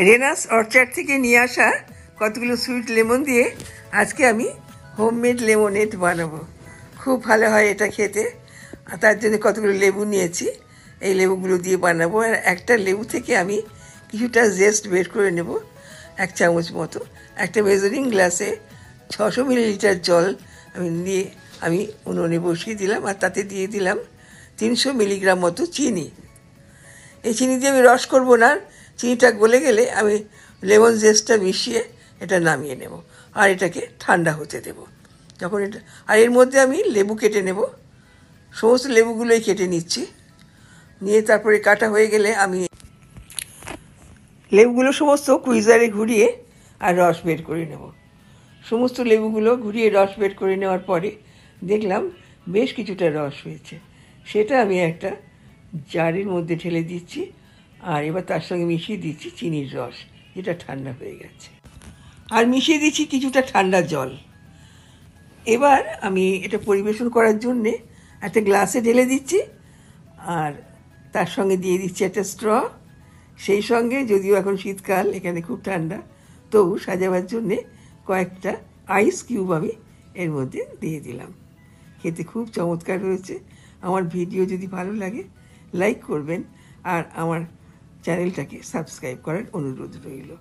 রেনাস orchard থেকে নিয়ে আসা কতগুলো সুইট লেমন দিয়ে আজকে আমি হোমমেড লেমনেড বানাবো। খুব ভালো হয় এটা খেতে। আর তার জন্য কতগুলো লেবু নিয়েছি, এই লেবুগুলো দিয়ে বানাবো। আর একটা লেবু থেকে আমি কিছুটা জেস্ট বের করে নেব, 1 চামচ মতো। একটা মেজারিং গ্লাসে 600 মিলিলিটার জল আমি উনুনে বসিয়ে দিলাম, আর তাতে দিয়ে দিলাম 300 মিলিগ্রাম মতো চিনি। এই চিনি দিয়ে আমি রস করবো না, চিনিটা গলে গেলে আমি লেমন জেস্টটা মিশিয়ে এটা নামিয়ে নেব, আর এটাকে ঠান্ডা হতে দেব। যখন এটা, আর এর মধ্যে আমি লেবু কেটে নেব, সমস্ত লেবুগুলোই কেটে নিচ্ছি। নিয়ে তারপরে কাটা হয়ে গেলে আমি লেবুগুলো সমস্ত কুইজারে ঘুরিয়ে আর রস বের করে নেব। সমস্ত লেবুগুলো ঘুরিয়ে রস বের করে নেওয়ার পরে দেখলাম বেশ কিছুটা রস হয়েছে, সেটা আমি একটা জারের মধ্যে ঢেলে দিচ্ছি। আর এবার তার সঙ্গে মিশিয়ে দিচ্ছি চিনির রস, যেটা ঠান্ডা হয়ে গেছে, আর মিশিয়ে দিচ্ছি কিছুটা ঠান্ডা জল। এবার আমি এটা পরিবেশন করার জন্যে একটা গ্লাসে ঢেলে দিচ্ছি, আর তার সঙ্গে দিয়ে দিচ্ছি একটা স্ট্র। সেই সঙ্গে, যদিও এখন শীতকাল, এখানে খুব ঠান্ডা, তবু সাজাবার জন্যে কয়েকটা আইস কিউব আমি এর মধ্যে দিয়ে দিলাম। খেতে খুব চমৎকার হয়েছে। আমার ভিডিও যদি ভালো লাগে লাইক করবেন, আর আমার চ্যানেলটাকে সাবস্ক্রাইব করার অনুরোধ রইল।